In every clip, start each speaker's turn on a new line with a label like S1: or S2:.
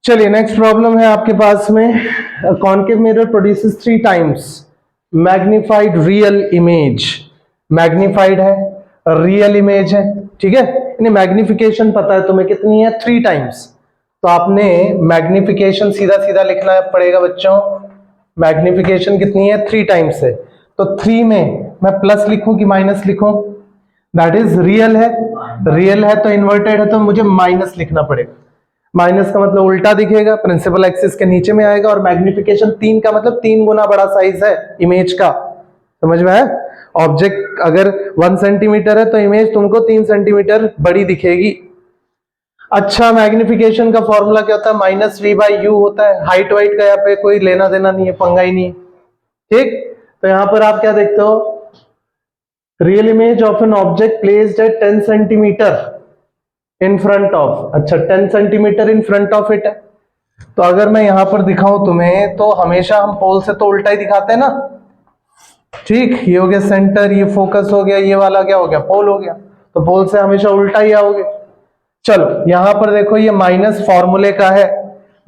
S1: चलिए next problem है आपके पास में। Concave mirror produces 3 times magnified real image. Magnified है, रियल इमेज है, ठीक है। यानी मैग्निफिकेशन पता है तुम्हें कितनी है, 3 टाइम्स। तो आपने मैग्निफिकेशन सीधा सीधा लिखना पड़ेगा बच्चों। मैग्निफिकेशन कितनी है, 3 टाइम्स है। तो 3 में मैं प्लस लिखूं कि माइनस लिखूं? दैट इज रियल है, रियल है तो इन्वर्टेड है तो मुझे माइनस लिखना पड़ेगा। माइनस का मतलब उल्टा दिखेगा, प्रिंसिपल एक्सिस के नीचे में आएगा। और मैग्निफिकेशन 3 का मतलब 3 गुना बड़ा साइज है इमेज का, समझ में है। ऑब्जेक्ट अगर 1 सेंटीमीटर है तो इमेज तुमको 3 सेंटीमीटर बड़ी दिखेगी। अच्छा, मैग्निफिकेशन का फॉर्मूला क्या होता है? माइनस वी बाई यू होता है। हाइट वाइट का यहाँ पे कोई लेना देना नहीं है, पंगा ही नहीं है, ठीक। तो यहां पर आप क्या देखते हो, real image of an object placed at 10 centimetre in front of. अच्छा, 10 centimetre in front of it है। तो अगर मैं यहां पर दिखाऊं तुम्हें, तो हमेशा हम पोल से तो उल्टा ही दिखाते हैं ना, ठीक। ये हो गया सेंटर, ये फोकस हो गया, ये वाला क्या हो गया, पोल हो गया। तो पोल से हमेशा उल्टा ही आओगे। चलो यहां पर देखो, ये माइनस फॉर्मूले का है।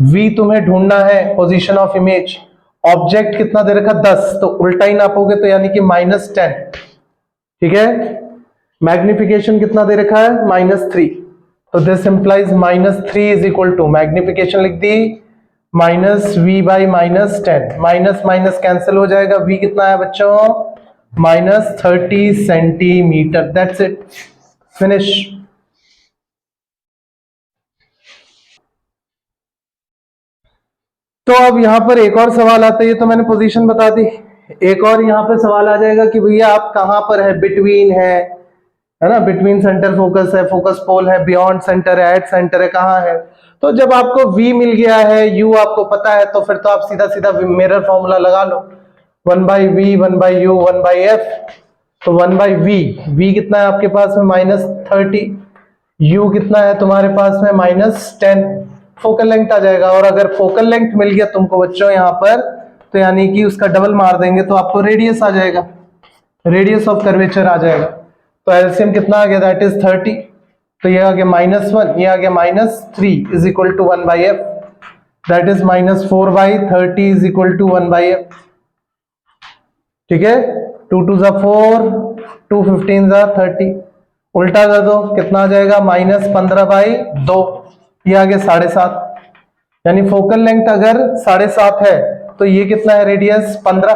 S1: v तुम्हें ढूंढना है, पोजीशन ऑफ इमेज। ऑब्जेक्ट कितना दे रखा, 10, तो उल्टा ही नापोगे तो यानी कि -10, ठीक है। मैग्निफिकेशन कितना दे रखा है, -3। तो this implies -3 is equal to, magnification लिख दी -v by -10। Minus minus cancel हो जाएगा। v कितना है बच्चों, -30 सेंटीमीटर। That's it, finish. तो अब यहां पर एक और सवाल आता है, ये तो मैंने पोजीशन बता दी। एक और यहां पे सवाल आ जाएगा कि भैया आप कहां पर है, बिटवीन है ना, बिटवीन सेंटर फोकस है, फोकस पोल है, बियॉन्ड सेंटर है, एट सेंटर है, कहां है। तो जब आपको v मिल गया है, u आपको पता है, तो फिर तो आप सीधा सीधा मिरर फॉर्मूला लगा लो। 1/v 1/u 1/f। तो 1/v, v कितना है आपके पास में, -30। u कितना है तुम्हारे पास में, -10। फोकल लेंथ आ जाएगा। और अगर फोकल लेंथ मिल गया तुमको बच्चों यहाँ पर, तो यानी कि उसका डबल मार देंगे तो आपको रेडियस आ जाएगा, रेडियस ऑफ कर्वेचर आ जाएगा। तो एलसीएम कितना आ गया, दैट इज 30। तो ये आ गया -1, ये आ गया -3 is equal to 1/f। That is -4/30 is equal to 1/f, ठीक है। 2 2 जा 4, 2 15 जा 30। उल्टा कर दो, कितना आ जाएगा, -15/2। ये आ गया 7.5। यानी फोकल लेंथ अगर 7.5 है तो ये कितना है, रेडियस 15।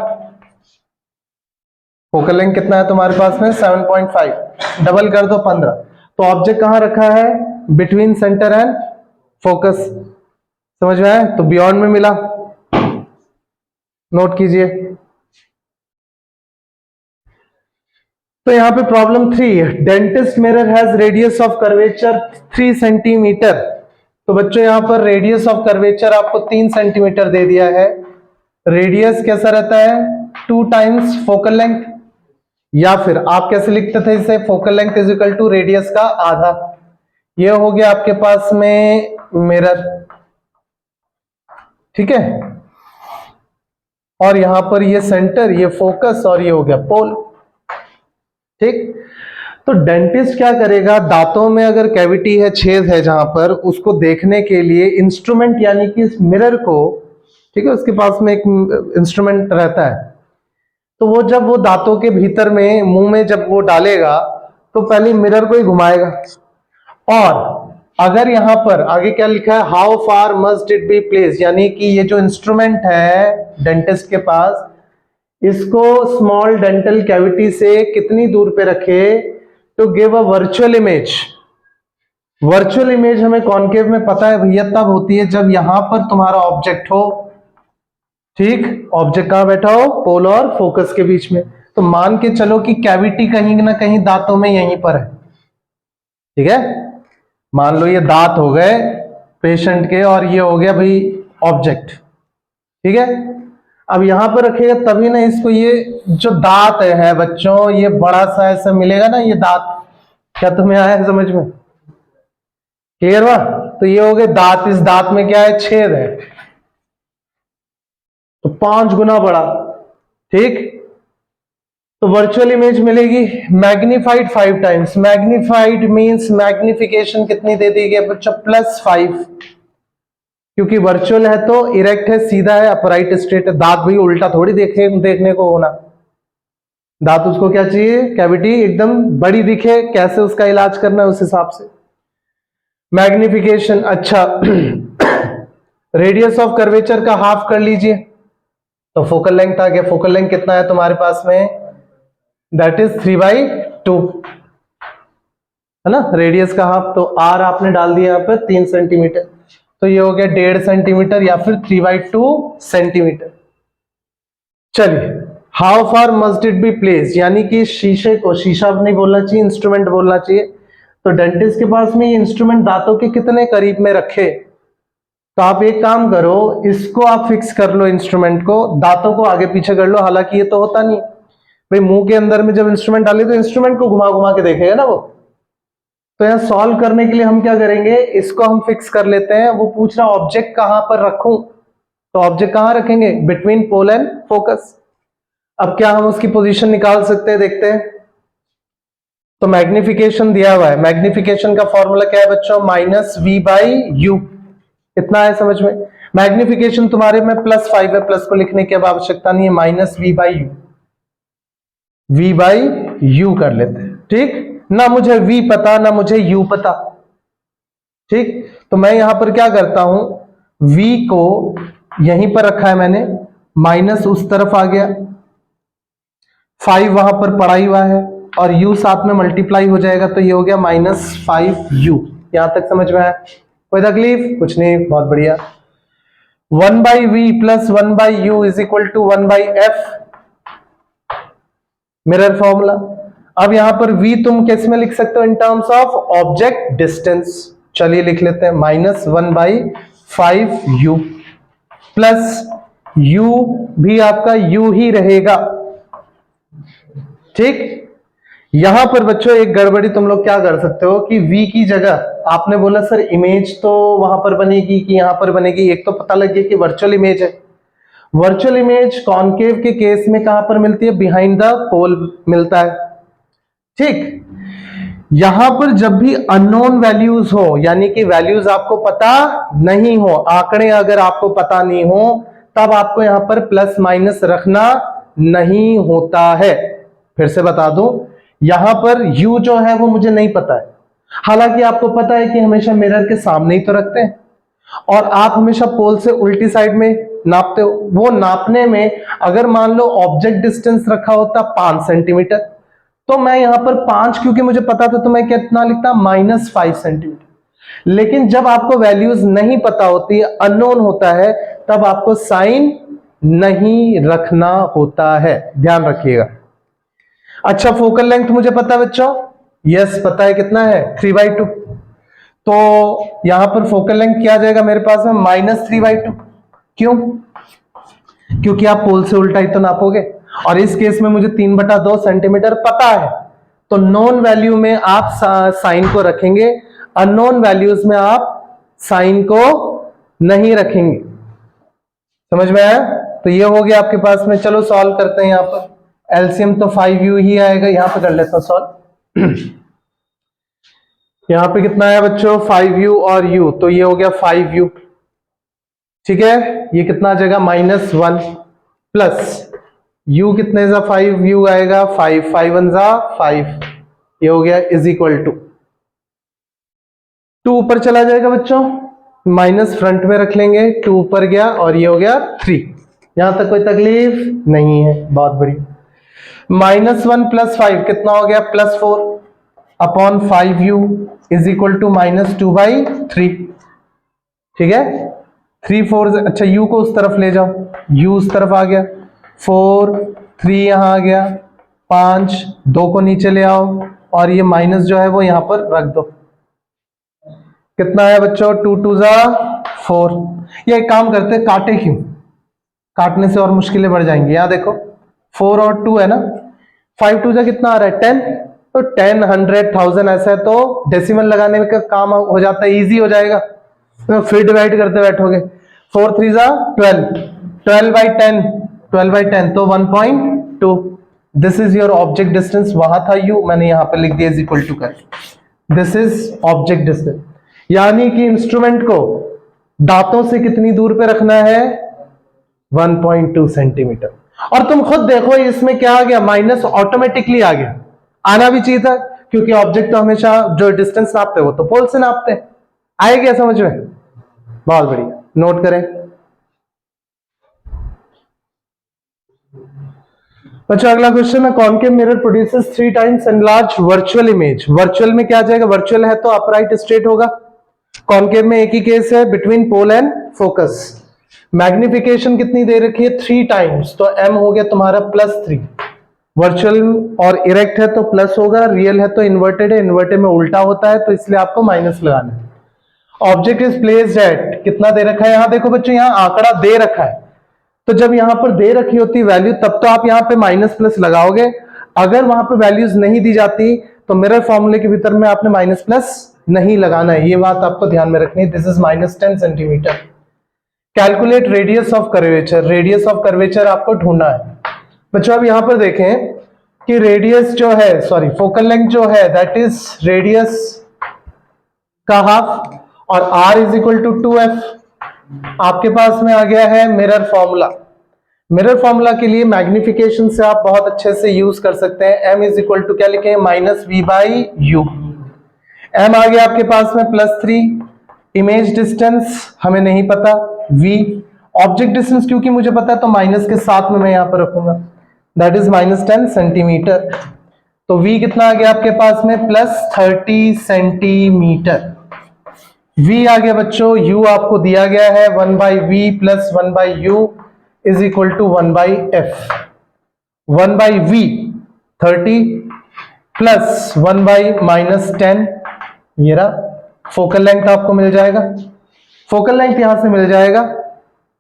S1: फोकल लेंथ कितना है तुम्हारे पास में, 7.5। डबल कर दो 15। तो ऑब्जेक्ट कहां रखा है, बिटवीन सेंटर एंड फोकस, समझ में आया। तो बियॉन्ड में मिला, नोट कीजिए। तो यहां पे प्रॉब्लम 3 है, dentist mirror has radius of curvature 3 centimetre. तो बच्चों यहां पर रेडियस ऑफ कर्वेचर आपको 3 सेंटीमीटर दे दिया है। रेडियस कैसा रहता है, 2 टाइम्स फोकल लेंथ। या फिर आप कैसे लिखते थे इसे, focal length is equal to radius का आधा। ये हो गया आपके पास में मिरर, ठीक है। और यहां पर ये सेंटर, ये फोकस, और ये हो गया पोल, ठीक। तो डेंटिस्ट क्या करेगा, दांतों में अगर कैविटी है, छेद है जहां पर, उसको देखने के लिए इंस्ट्रूमेंट यानी कि इस मिरर को, ठीक है, उसके पास में एक इंस्ट्रूमेंट रहता है। तो वो जब वो दांतों के भीतर में, मुंह में जब वो डालेगा, तो पहले मिरर को ही घुमाएगा। और अगर यहां पर आगे क्या लिखा है, how far must it be place, यानी कि ये जो इंस्ट्रूमेंट है डेंटिस्ट के पास, इसको स्मॉल डेंटल कैविटी से कितनी दूर पे रखे to give a virtual image. Virtual image हमें कॉनकेव में पता है भैया तब होती है जब यहां पर तुम्हारा ऑब्जेक्ट हो, ठीक। ऑब्जेक्ट कहां बैठा हो, पोल और फोकस के बीच में। तो मान के चलो कि कैविटी कहीं ना कहीं दांतों में यहीं पर है, ठीक है। मान लो ये दांत हो गए पेशेंट के, और ये हो गया भाई ऑब्जेक्ट, ठीक है। अब यहां पर रखेगा तभी ना इसको, ये जो दांत है बच्चों, ये बड़ा सा ऐसा मिलेगा ना ये दांत। क्या तुम्हें आया है समझ में, क्लियर हुआ। तो ये हो गए दांत, इस दांत में क्या है, छेद है, तो 5 गुना बड़ा, ठीक। तो वर्चुअल इमेज मिलेगी magnified 5 times. Magnified means magnification कितनी दे दी गई बच्चों, +5, क्योंकि वर्चुअल है तो इरेक्ट है, सीधा है, अपराइट स्ट्रेट है। दांत भी उल्टा थोड़ी देखने को होना, दांत उसको क्या चाहिए, कैविटी एकदम बड़ी दिखे, कैसे उसका इलाज करना है उस हिसाब से। मैग्निफिकेशन, अच्छा रेडियस ऑफ कर्वेचर का हाफ कर लीजिए तो फोकल लेंथ आ गया। फोकल लेंथ कितना है तुम्हारे पास में, दैट इज 3/2 है ना, रेडियस का हाफ। तो आर आपने डाल दिया यहाँ पर 3 सेंटीमीटर, तो ये हो गया 1.5 सेंटीमीटर या फिर 3/2 सेंटीमीटर। चलिए, how far must it be place, यानी कि शीशे को, शीशा नहीं बोलना चाहिए, इंस्ट्रूमेंट बोलना चाहिए। तो डेंटिस्ट के पास में ये इंस्ट्रूमेंट दांतों के कितने करीब में रखे, तो आप एक काम करो, इसको आप फिक्स कर लो, इंस्ट्रूमेंट को, दांतों को आगे पीछे कर लो। हालांकि ये तो होता नहीं भाई, मुंह के अंदर में जब इंस्ट्रूमेंट डाले तो इंस्ट्रूमेंट को घुमा घुमा के देखेगा ना वो। तो यहां सॉल्व करने के लिए हम क्या करेंगे, इसको हम फिक्स कर लेते हैं। वो पूछ रहा ऑब्जेक्ट कहां पर रखूं, तो ऑब्जेक्ट कहां रखेंगे, बिटवीन पोल एंड फोकस। अब क्या हम उसकी पोजीशन निकाल सकते हैं, देखते हैं। तो मैग्निफिकेशन दिया हुआ है, मैग्निफिकेशन का फॉर्मूला क्या है बच्चों, -v/u। इतना है समझ में। मैग्निफिकेशन तुम्हारे में +5 है, प्लस को लिखने की अब आवश्यकता नहीं है, -v/u, v/u कर लेते हैं। ठीक, ना मुझे v पता ना मुझे u पता। ठीक, तो मैं यहां पर क्या करता हूं, v को यहीं पर रखा है मैंने, माइनस उस तरफ आ गया, 5 वहां पर पड़ा ही हुआ है और u साथ में मल्टीप्लाई हो जाएगा, तो ये हो गया -5u। यहां तक समझ में आया, कोई तकलीफ कुछ नहीं, बहुत बढ़िया। 1/v + 1/u is equal to 1/f, mirror formula. अब यहां पर v तुम किस में लिख सकते हो, in terms of object distance. चलिए लिख लेते हैं, -1/5u प्लस u भी आपका u ही रहेगा। ठीक, यहां पर बच्चों एक गड़बड़ी तुम लोग क्या कर सकते हो कि v की जगह आपने बोला सर इमेज तो वहां पर बनेगी कि यहां पर बनेगी। एक तो पता लग गया कि वर्चुअल इमेज है। वर्चुअल इमेज कॉनकेव के केस में कहां पर मिलती है, बिहाइंड द पोल मिलता है। ठीक, यहां पर जब भी अननोन वैल्यूज हो, यानी कि वैल्यूज आपको पता नहीं हो, आंकड़े अगर आपको पता नहीं हो, तब आपको यहां पर प्लस माइनस रखना नहीं होता है। फिर से बता दूं, यहां पर u जो है वो मुझे नहीं पता है। हालांकि आपको पता है कि हमेशा मिरर के सामने ही तो रखते हैं, और आप हमेशा पोल से उल्टी साइड में नापते हो। वो नापने में अगर मान लो ऑब्जेक्ट डिस्टेंस रखा होता 5 सेंटीमीटर, तो मैं यहां पर 5 क्योंकि मुझे पता था तो मैं कितना लिखता, -5 सेंटीमीटर। लेकिन जब आपको वैल्यूज नहीं पता होती, अननोन होता है, तब आपको साइन नहीं रखना होता है, ध्यान रखिएगा। अच्छा, फोकल लेंथ मुझे पता है बच्चों, यस पता है, कितना है, 3/2। तो यहां पर फोकल लेंथ क्या आ जाएगा मेरे पास में, -3/2। क्यों, क्योंकि आप पोल से उल्टा ही तो नापोगे, और इस केस में मुझे 3/2 सेंटीमीटर पता है। तो नॉन वैल्यू में आप साइन को रखेंगे, अननोन वैल्यूज में आप साइन को नहीं रखेंगे। समझ में आया, तो ये हो गया आपके पास में। चलो सॉल्व करते हैं। यहां पर एलसीएम तो 5u ही आएगा, यहां पे कर लेता हूं सॉल्व। यहां पे कितना है बच्चों, 5u और u, तो ये हो गया 5u। ठीक है, ये कितना आ जाएगा, -1 प्लस u कितने जा 5u आएगा, 5 5 1 जा 5, ये हो गया इज इक्वल टू 2 ऊपर चला जाएगा बच्चों, माइनस फ्रंट में रख लेंगे, 2 ऊपर गया और ये हो गया 3। यहां तक कोई तकलीफ नहीं है, बहुत बढ़िया। -1 + 5 कितना हो गया, +4 upon 5u is equal to -2/3। ठीक है, 3 4, अच्छा u को उस तरफ ले जाओ, u उस तरफ आ गया, 4 3 यहां आ गया, 5 2 को नीचे ले आओ, और ये माइनस जो है वो यहां पर रख दो। कितना है बच्चों, 2 2 जा 4। ये एक काम करते हैं, काटे क्यों, काटने से और मुश्किलें बढ़ जाएंगी। यहां देखो 4 और 2 है ना, 5 2 जा कितना आ रहा है, 10। तो 10 100 1000 ऐसा है, तो डेसिमल लगाने का काम हो जाता है, इजी हो जाएगा। तो फिर डिवाइड करते बैठोगे, 4 3 जा 12, 12/10, 12/10 तो 1.2। This is your object distance. वहां था u, मैंने यहां पर लिख दिया इज इक्वल टू कर, दिस इज ऑब्जेक्ट डिस्टेंस। यानी कि इंस्ट्रूमेंट को दांतों से कितनी दूर पे रखना है? 1.2 सेंटीमीटर। और तुम खुद देखो इसमें क्या आ गया, माइनस ऑटोमेटिकली आ गया, आना भी चाहिए था क्योंकि ऑब्जेक्ट तो हमेशा जो डिस्टेंस नापते हैं वो तो पोल से नापते हैं। आए क्या समझ में? बहुत बढ़िया, नोट करें बच्चों। अगला क्वेश्चन है, concave mirror produces 3 times enlarge virtual image. Virtual में क्या आ जाएगा? वर्चुअल है तो अपराइट स्ट्रेट होगा। कॉनकेव में एक ही केस है, between pole and focus. Magnification कितनी दे रखी है? 3 टाइम्स, तो m हो गया तुम्हारा +3। वर्चुअल और इरेक्ट है तो प्लस होगा, रियल है तो इन्वर्टेड है, इन्वर्टेड में उल्टा होता है तो इसलिए आपको माइनस लगाना है। ऑब्जेक्ट इज प्लेस्ड एट, कितना दे रखा है? यहां देखो बच्चों, यहां आंकड़ा दे रखा है, तो जब यहां पर दे रखी होती वैल्यू तब तो आप यहां पे माइनस प्लस लगाओगे। अगर वहां पे वैल्यूज नहीं दी जाती तो मिरर फॉर्मूले के भीतर में आपने माइनस प्लस नहीं लगाना है, ये बात आपको ध्यान में रखनी है। This is -10 centimetre. Calculate radius of curvature, radius of curvature आपको ढूंढना है बच्चों। अब यहां पर देखें कि रेडियस जो है, सॉरी फोकल लेंथ जो है, दैट इज रेडियस का हाफ, और r is equal to 2f। आपके पास में आ गया है मिरर फॉर्मूला। मिरर फॉर्मूला के लिए मैग्निफिकेशन से आप बहुत अच्छे से यूज कर सकते हैं। m इज इक्वल टू क्या लिखें? -v/u। m आ गया आपके पास में +3। इमेज डिस्टेंस हमें नहीं पता, v। ऑब्जेक्ट डिस्टेंस क्योंकि मुझे पता है तो माइनस के साथ में मैं यहां पर रखूंगा, दैट इज -10 सेंटीमीटर। तो v कितना आ गया आपके पास में? +30 सेंटीमीटर। v आ गया बच्चों, u आपको दिया गया है 1/v + 1/u is equal to 1/f। 1/v 30 plus 1/-10, ये रहा। फोकल लेंथ आपको मिल जाएगा, फोकल लेंथ यहां से मिल जाएगा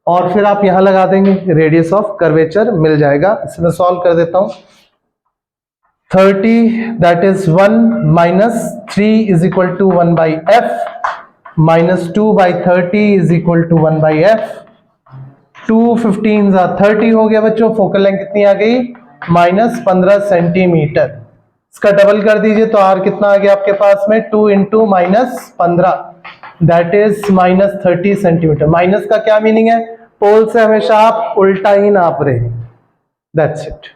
S1: और फिर आप यहां लगा देंगे, रेडियस ऑफ कर्वेचर मिल जाएगा। इसे मैं सॉल्व कर देता हूं। 30 that is 1 - 3 is equal to 1/f, -2/30 is equal to 1/f। 2 15 30 हो गया बच्चों। फोकल लेंथ कितनी आ गई? -15 सेंटीमीटर। इसका डबल कर दीजिए तो r कितना आ गया आपके पास में? 2 × -15 दैट इज -30 सेंटीमीटर। माइनस का क्या मीनिंग है? पोल से हमेशा आप उल्टा ही नाप रहे हैं, दैट्स इट।